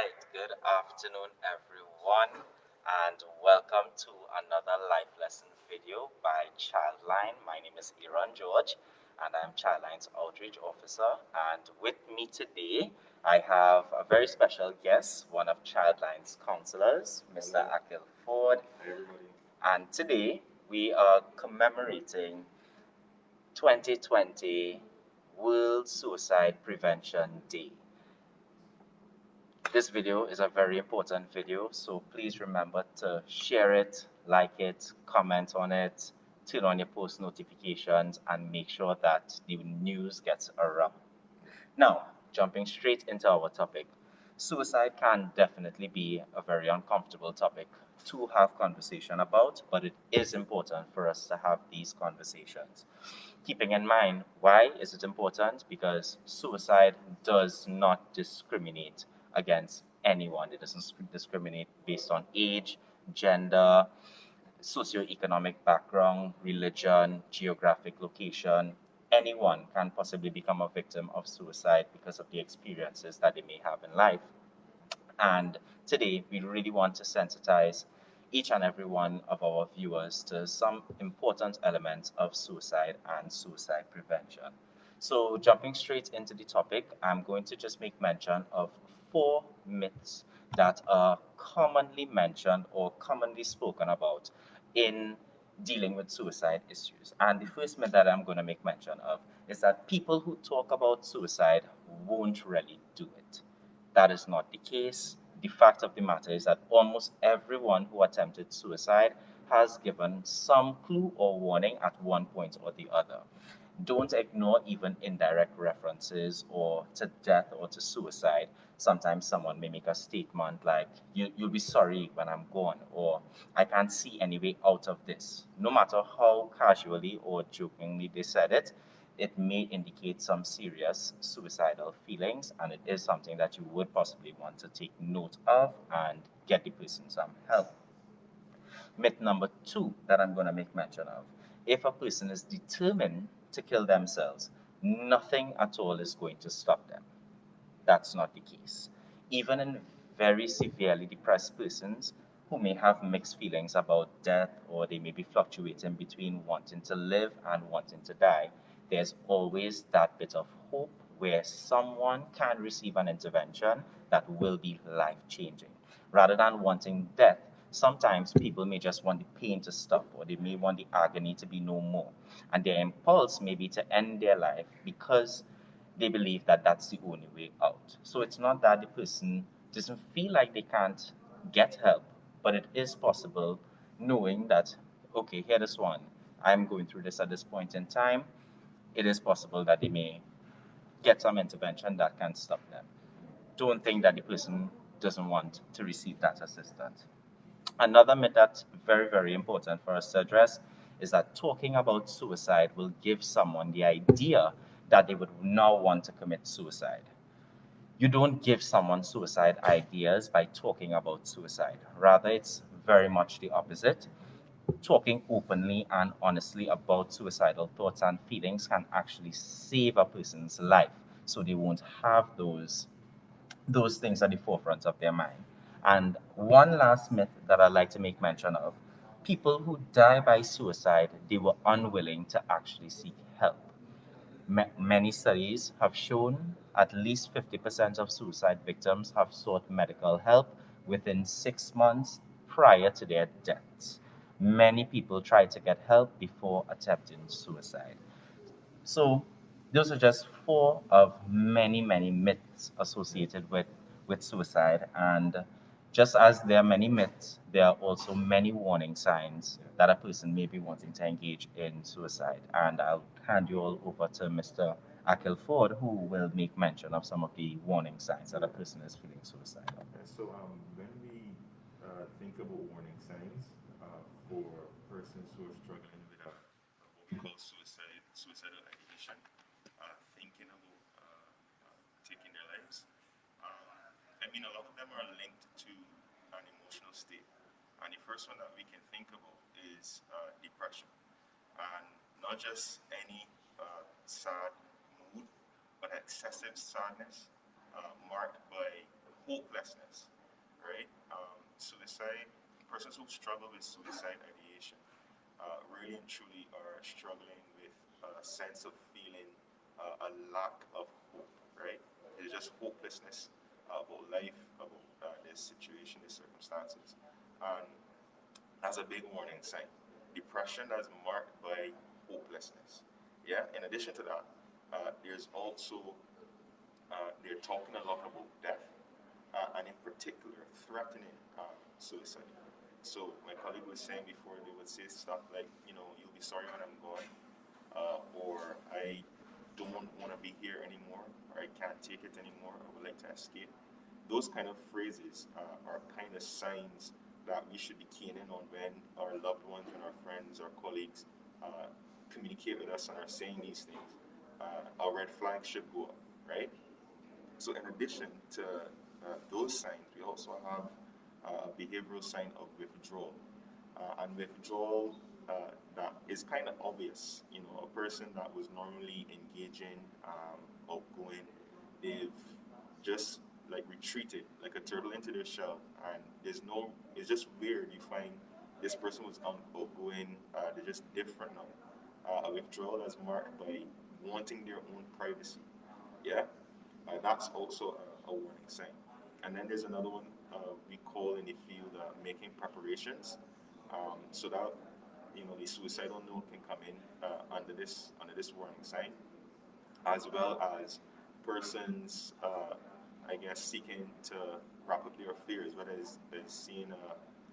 right, good afternoon, everyone, and welcome to another life lesson video by ChildLine. My name is Aaron George, and I'm ChildLine's outreach officer. And with me today, I have a very special guest, one of ChildLine's counselors, Mr. Akil Ford. And today, we are commemorating 2020 World Suicide Prevention Day. This video is a very important video, so please remember to share it, like it, comment on it, turn on your post notifications, and make sure that the news gets around. Now, jumping straight into our topic, suicide can definitely be a very uncomfortable topic to have conversation about, but it is important for us to have these conversations. Keeping in mind, why is it important? Because suicide does not discriminate against anyone. It doesn't discriminate based on age, gender, socioeconomic background, religion, geographic location. Anyone can possibly become a victim of suicide because of the experiences that they may have in life. And today, we really want to sensitize each and every one of our viewers to some important elements of suicide and suicide prevention. So, jumping straight into the topic, I'm going to just make mention of four myths that are commonly mentioned or commonly spoken about in dealing with suicide issues. And the first myth that I'm going to make mention of is that people who talk about suicide won't really do it. That is not the case. The fact of the matter is that almost everyone who attempted suicide has given some clue or warning at one point or the other. Don't ignore even indirect references or to death or to suicide. Sometimes someone may make a statement like, you'll be sorry when I'm gone, or I can't see any way out of this. No matter how casually or jokingly they said it, it may indicate some serious suicidal feelings, and it is something that you would possibly want to take note of and get the person some help. Myth number two that I'm going to make mention of, if a person is determined to kill themselves, nothing at all is going to stop them. That's not the case. Even in very severely depressed persons who may have mixed feelings about death, or they may be fluctuating between wanting to live and wanting to die, there's always that bit of hope where someone can receive an intervention that will be life changing. Rather than wanting death, sometimes people may just want the pain to stop, or they may want the agony to be no more. And their impulse may be to end their life because they believe that that's the only way out. So it's not that the person doesn't feel like they can't get help, but it is possible, knowing that, okay, here is one, I'm going through this at this point in time. It is possible that they may get some intervention that can stop them. Don't think that the person doesn't want to receive that assistance. Another myth that's very, very important for us to address is that talking about suicide will give someone the idea that they would now want to commit suicide. You don't give someone suicide ideas by talking about suicide. Rather, it's very much the opposite. Talking openly and honestly about suicidal thoughts and feelings can actually save a person's life, so they won't have those things at the forefront of their mind. And one last myth that I'd like to make mention of, people who die by suicide, they were unwilling to actually seek help. Many studies have shown at least 50% of suicide victims have sought medical help within 6 months prior to their deaths. Many people try to get help before attempting suicide. So those are just four of many, many myths associated with suicide. And just as there are many myths, there are also many warning signs that a person may be wanting to engage in suicide. And I'll hand you all over to Mr. Akil Ford, who will make mention of some of the warning signs that a person is feeling suicidal. When we think about warning signs for persons who are struggling with what we call suicidal ideation, thinking about taking their lives, a lot of them are linked to an emotional state. And the first one that we can think about is depression. And not just any sad mood, but excessive sadness marked by hopelessness, right? Suicide, persons who struggle with suicide ideation really and truly are struggling with a sense of feeling a lack of hope, right? It's just hopelessness about life, about their situation, their circumstances. And that's a big warning sign. Depression that's marked by hopelessness. Yeah, in addition to that, there's also, they're talking a lot about death, and in particular, threatening suicide. So my colleague was saying before, they would say stuff like, you'll be sorry when I'm gone, or I don't want to be here anymore, or I can't take it anymore, I would like to escape. Those kind of phrases are kind of signs that we should be keying in on when our loved ones, when our friends, our colleagues communicate with us and are saying these things. Our red flag should go up, right? So, in addition to those signs, we also have a behavioral sign of withdrawal. And withdrawal that is kind of obvious. A person that was normally engaging, outgoing, they've just like retreated like a turtle into their shell, and it's just weird. You find this person was outgoing, they're just different now. A withdrawal that's marked by wanting their own privacy. Yeah, that's also a warning sign. And then there's another one we call in the field making preparations. So that the suicidal note can come in under this warning sign, as well as persons, I guess, seeking to wrap up their affairs, whether it's seeing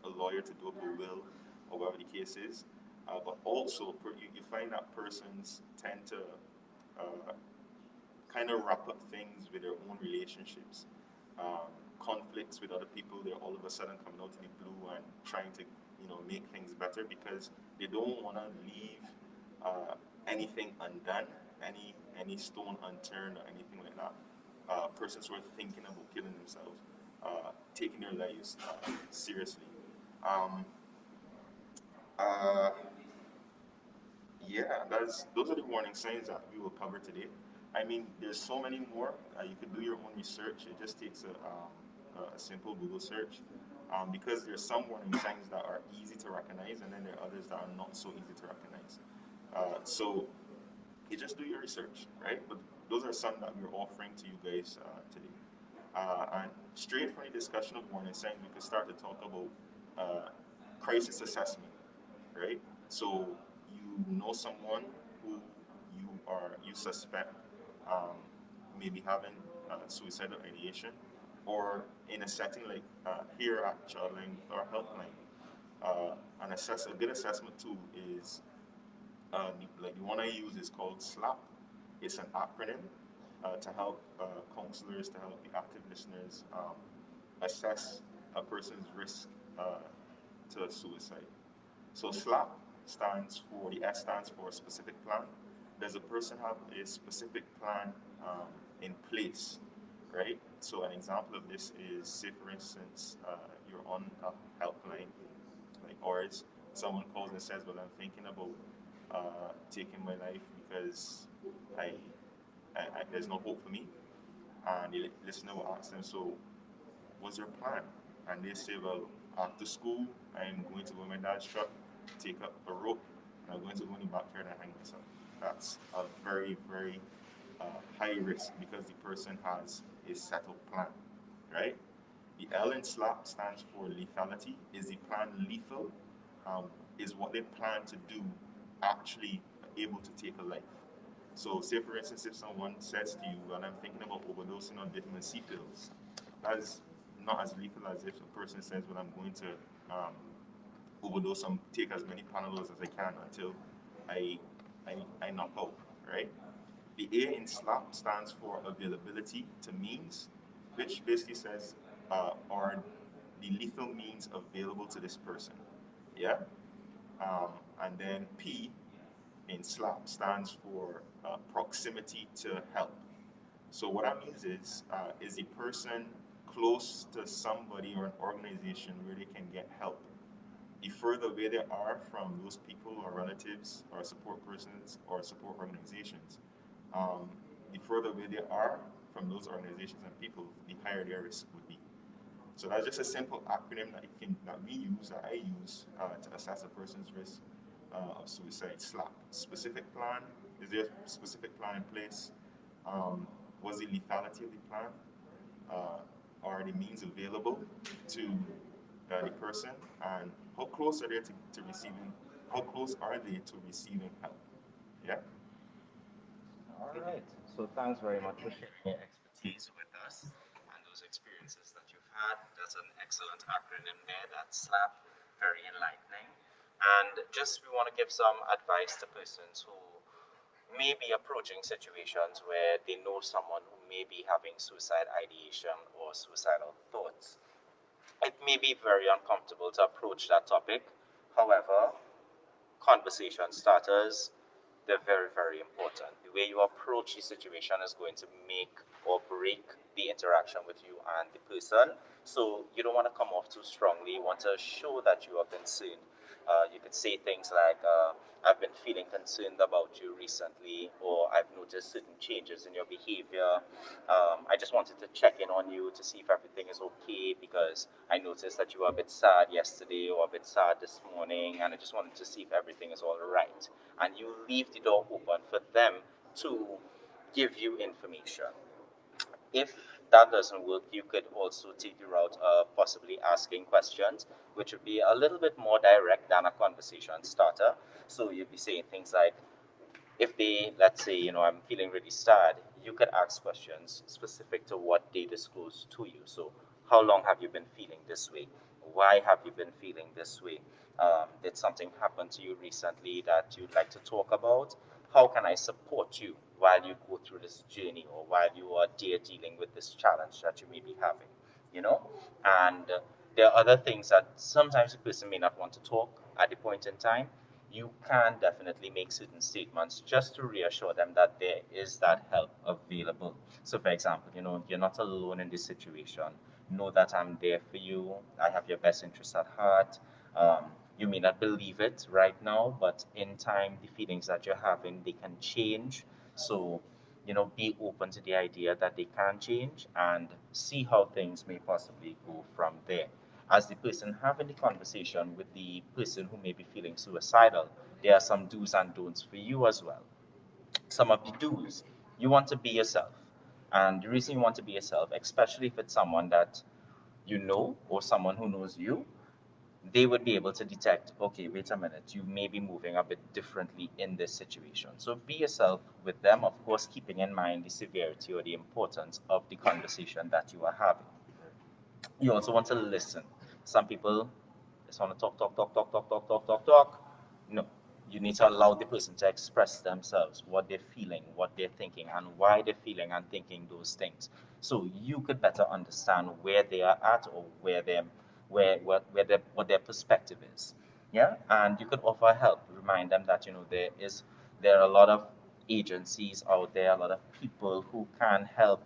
a lawyer to do up a will or whatever the case is. But also, you find that persons tend to uh, kind of wrap up things with their own relationships, conflicts with other people. They're all of a sudden coming out in the blue and trying to, make things better because they don't want to leave anything undone, any stone unturned or anything like that. Persons who are thinking about killing themselves, taking their lives seriously. Um, uh, Yeah, those are the warning signs that we will cover today. I mean, there's so many more. You could do your own research. It just takes a simple Google search, because there's some warning signs that are easy to recognize, and then there are others that are not so easy to recognize. So you just do your research, right? But those are some that we're offering to you guys today. And straight from the discussion of warning signs, we could start to talk about uh, crisis assessment, right? So you know someone who you suspect um, maybe having suicidal ideation, or in a setting like here at ChildLine or Helpline, a good assessment tool is like the one I use is called SLAP. It's an acronym to help counselors, to help the active listeners assess a person's risk uh, to suicide. So SLAP the S stands for specific plan. Does a person have a specific plan in place, right? So an example of this is, say for instance, you're on a helpline like ours. Someone calls and says, "Well, I'm thinking about taking my life because I, there's no hope for me." And the listener will ask them, "So what's your plan?" And they say, "Well, after school, I'm going to go in my dad's truck, take up a rope, and I'm going to go in the backyard and hang myself." That's a very, very high risk because the person has a settled plan, right? The L in SLAP stands for lethality. Is the plan lethal? Um, is what they plan to do actually able to take a life? So, say for instance, if someone says to you, "Well, I'm thinking about overdosing on vitamin C pills," that's not as lethal as if a person says, "Well, I'm going to um, overdose and take as many Panadols as I can until I, I knock out," right? The A in SLAP stands for availability to means, which basically says, are the lethal means available to this person? Yeah? And then P in SLAP stands for proximity to help. So what that means is the person close to somebody or an organization where they can get help? The further away they are from those people or relatives or support persons or support organizations, the further away they are from those organizations and people, the higher their risk would be. So that's just a simple acronym that we use, that I use to assess a person's risk of suicide. SLAP. Specific plan. Is there a specific plan in place? Was the lethality of the plan? Are the means available to the person? And how close are they to receiving? How close are they to receiving help? Yeah. All right. So thanks very much for sharing your expertise with us and those experiences that you've had. That's an excellent acronym there. That SLAP, very enlightening. And just we want to give some advice to persons who may be approaching situations where they know someone who may be having suicide ideation or suicidal thoughts. It may be very uncomfortable to approach that topic. However, conversation starters, they're very, very important. The way you approach the situation is going to make or break the interaction with you and the person. So you don't want to come off too strongly. You want to show that you are concerned. You could say things like, I've been feeling concerned about you recently, or I've noticed certain changes in your behavior. I just wanted to check in on you to see if everything is okay because I noticed that you were a bit sad yesterday or a bit sad this morning, and I just wanted to see if everything is all right. And you leave the door open for them to give you information. If that doesn't work, you could also take the route of possibly asking questions, which would be a little bit more direct than a conversation starter. So you'd be saying things like, if they, let's say, I'm feeling really sad, you could ask questions specific to what they disclose to you. So, how long have you been feeling this way? Why have you been feeling this way? Did something happen to you recently that you'd like to talk about? How can I support you while you go through this journey or while you are there dealing with this challenge that you may be having? You know, and there are other things that sometimes a person may not want to talk at the point in time. You can definitely make certain statements just to reassure them that there is that help available. So, for example, you're not alone in this situation. Know that I'm there for you. I have your best interest at heart. Um, you may not believe it right now, but in time, the feelings that you're having, they can change. So, be open to the idea that they can change and see how things may possibly go from there. As the person having the conversation with the person who may be feeling suicidal, there are some do's and don'ts for you as well. Some of the do's, you want to be yourself. And the reason you want to be yourself, especially if it's someone that you know or someone who knows you, they would be able to detect, okay, wait a minute, you may be moving a bit differently in this situation. So be yourself with them, of course, keeping in mind the severity or the importance of the conversation that you are having. You also want to listen. Some people just want to talk, talk, talk, talk, talk, talk, talk, talk, talk. No, you need to allow the person to express themselves, what they're feeling, what they're thinking, and why they're feeling and thinking those things. So you could better understand where they are at or what their perspective is. Yeah, and you could offer help, remind them that there are a lot of agencies out there, a lot of people who can help,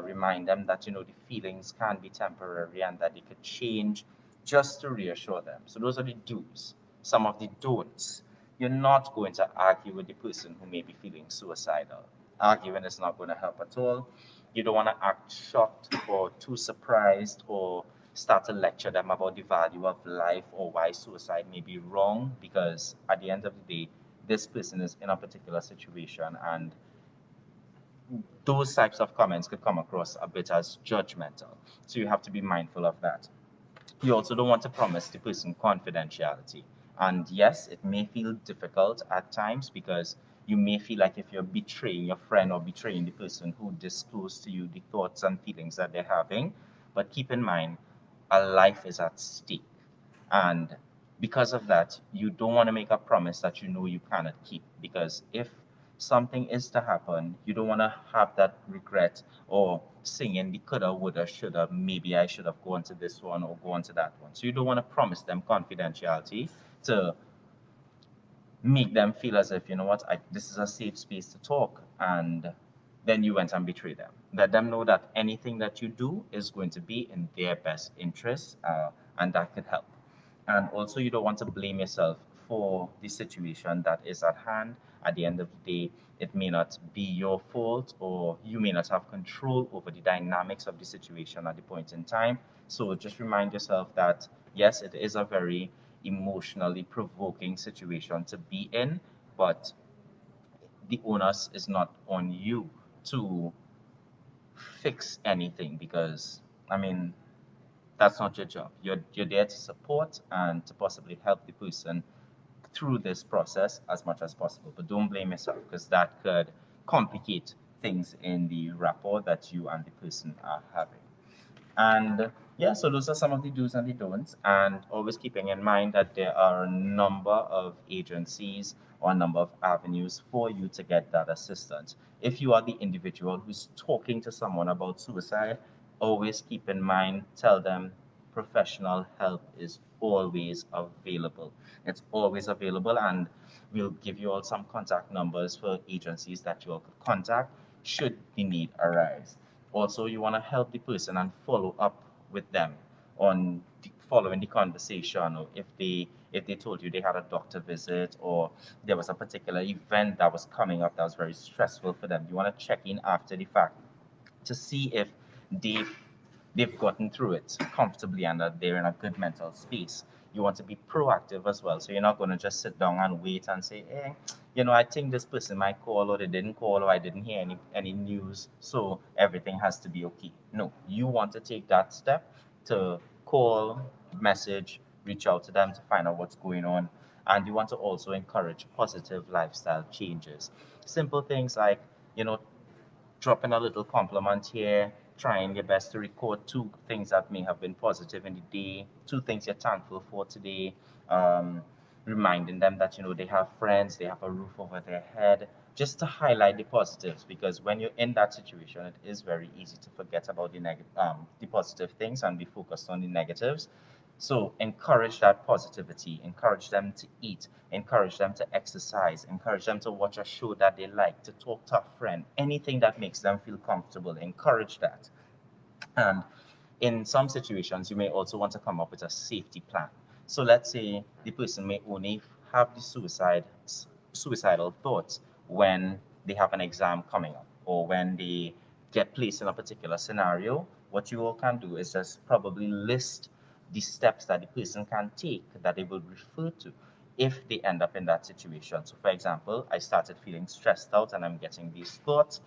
remind them that the feelings can be temporary and that they could change, just to reassure them. So those are the do's. Some of the don'ts. You're not going to argue with the person who may be feeling suicidal. Arguing is not going to help at all. You don't want to act shocked or too surprised or start to lecture them about the value of life or why suicide may be wrong, because at the end of the day, this person is in a particular situation, and those types of comments could come across a bit as judgmental. So you have to be mindful of that. You also don't want to promise the person confidentiality. And yes, it may feel difficult at times because you may feel like if you're betraying your friend or betraying the person who disclosed to you the thoughts and feelings that they're having. But keep in mind, a life is at stake. And because of that, you don't want to make a promise that you know you cannot keep. Because if something is to happen, you don't want to have that regret or singing the coulda, woulda, shoulda, maybe I should have gone to this one or gone to that one. So you don't want to promise them confidentiality to make them feel as if, this is a safe space to talk, and then you went and betrayed them. Let them know that anything that you do is going to be in their best interest, and that could help. And also, you don't want to blame yourself for the situation that is at hand. At the end of the day, it may not be your fault, or you may not have control over the dynamics of the situation at the point in time. So just remind yourself that yes, it is a very emotionally provoking situation to be in, but the onus is not on you to fix anything because, I mean, that's not your job. You're there to support and to possibly help the person through this process as much as possible. But don't blame yourself because that could complicate things in the rapport that you and the person are having. And yeah, so those are some of the do's and the don'ts. And always keeping in mind that there are a number of agencies or a number of avenues for you to get that assistance. If you are the individual who's talking to someone about suicide, always keep in mind, tell them professional help is always available. It's always available, and we'll give you all some contact numbers for agencies that you all could contact should the need arise. Also, you want to help the person and follow up with them on following the conversation, or if they told you they had a doctor visit or there was a particular event that was coming up that was very stressful for them. You want to check in after the fact to see if they've they've gotten through it comfortably and that they're in a good mental space. You want to be proactive as well. So you're not going to just sit down and wait and say, hey, I think this person might call or they didn't call or I didn't hear any news. So everything has to be okay. No, you want to take that step to call, message, reach out to them to find out what's going on. And you want to also encourage positive lifestyle changes. Simple things like, you know, dropping a little compliment here, trying your best to record two things that may have been positive in the day, two things you're thankful for today, um, reminding them that they have friends, they have a roof over their head, just to highlight the positives. Because when you're in that situation, it is very easy to forget about the positive things and be focused on the negatives. So encourage that positivity, encourage them to eat, encourage them to exercise, encourage them to watch a show that they like, to talk to a friend, anything that makes them feel comfortable, encourage that. And in some situations, you may also want to come up with a safety plan. So let's say the person may only have the suicidal thoughts when they have an exam coming up or when they get placed in a particular scenario. What you all can do is just probably list the steps that the person can take that they will refer to if they end up in that situation. So, for example, I started feeling stressed out and I'm getting these thoughts.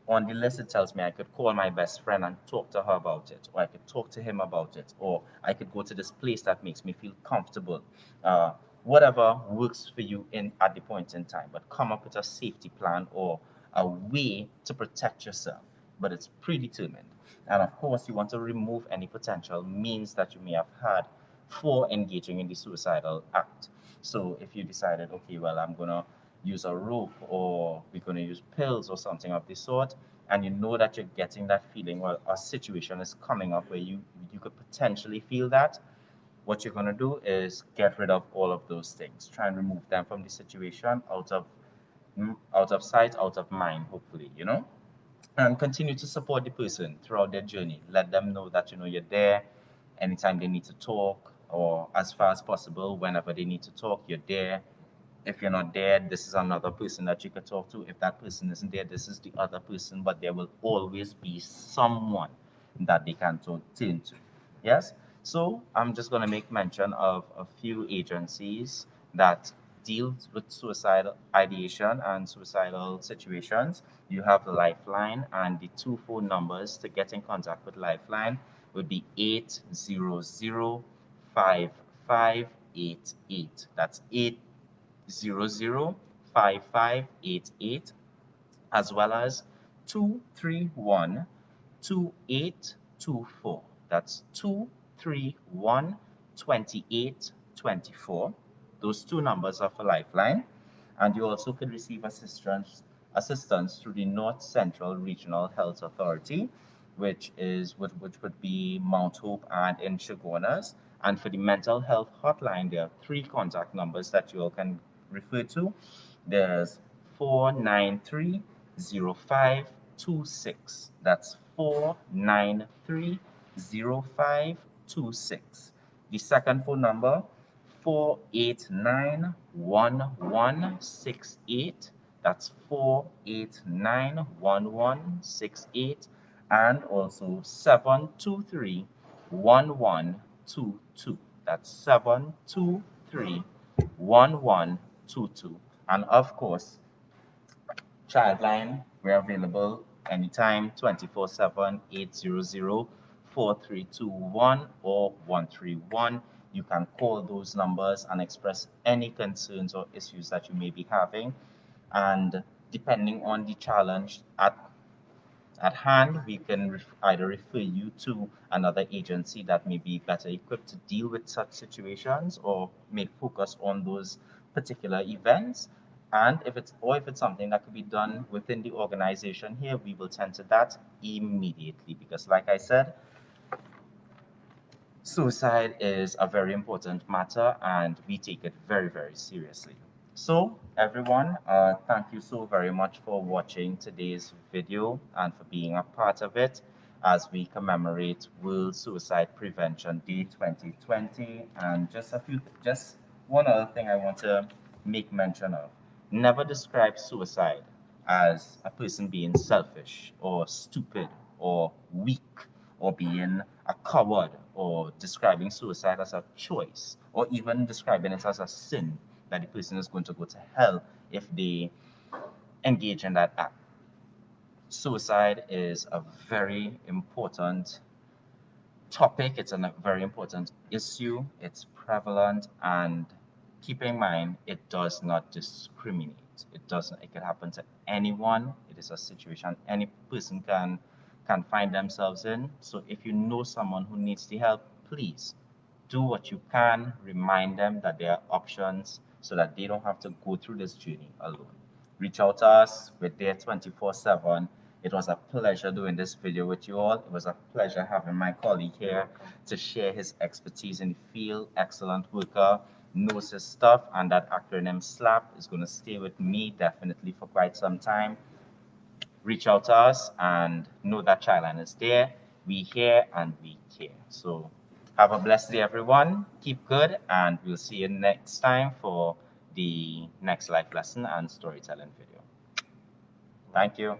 On the list, it tells me I could call my best friend and talk to her about it, or I could talk to him about it, or I could go to this place that makes me feel comfortable. Uh, Whatever works for you in at the point in time, but come up with a safety plan or a way to protect yourself. But it's predetermined. And of course, you want to remove any potential means that you may have had for engaging in the suicidal act. So if you decided, okay, well, I'm gonna use a rope or we're going to use pills or something of the sort, and you know that you're getting that feeling, well, a situation is coming up where you could potentially feel that, what you're going to do is get rid of all of those things, try and remove them from the situation, out of sight, out of mind, hopefully, and continue to support the person throughout their journey. Let them know that you're there anytime they need to talk, or as far as possible whenever they need to talk, you're there. If you're not there, this is another person that you could talk to. If that person isn't there, this is the other person, but there will always be someone that they can turn to. Yes? So I'm just going to make mention of a few agencies that deal with suicidal ideation and suicidal situations. You have Lifeline, and the two phone numbers to get in contact with Lifeline would be 800-5588. That's 800-5588, as well as 231-2824. That's 231-2824. Those two numbers are for Lifeline. And you also could receive assistance through the North Central Regional Health Authority, which would be Mount Hope and in Chaguanas. And for the mental health hotline, there are three contact numbers that you all can refer to. There's 493-0526. That's 493-0526. The second phone number, 489-1168. That's 489-1168. And also 723 1122. That's 723 1122. And of course, ChildLine, we're available anytime, 24/7, 800-4321 or 131. You can call those numbers and express any concerns or issues that you may be having. And depending on the challenge at hand, we can either refer you to another agency that may be better equipped to deal with such situations or may focus on those particular events. And if it's something that could be done within the organization here, we will tend to that immediately because, like I said, suicide is a very important matter and we take it very, very seriously. So, everyone, thank you so very much for watching today's video and for being a part of it as we commemorate World Suicide Prevention Day 2020. And just one other thing I want to make mention of. Never describe suicide as a person being selfish or stupid or weak or being a coward or describing suicide as a choice or even describing it as a sin that the person is going to go to hell if they engage in that act. Suicide is a very important topic. It's a very important issue. It's prevalent, and keep in mind, it does not discriminate. It doesn't. It can happen to anyone. It is a situation any person can find themselves in. So if you know someone who needs the help, please do what you can. Remind them that there are options so that they don't have to go through this journey alone. Reach out to us. We're there 24/7. It was a pleasure doing this video with you all. It was a pleasure having my colleague here to share his expertise in the field. Excellent worker, knows his stuff, and that acronym SLAP is going to stay with me definitely for quite some time. Reach out to us and know that ChildLine is there. We here and we care. So have a blessed day, everyone. Keep good, and we'll see you next time for the next life lesson and storytelling video. Thank you.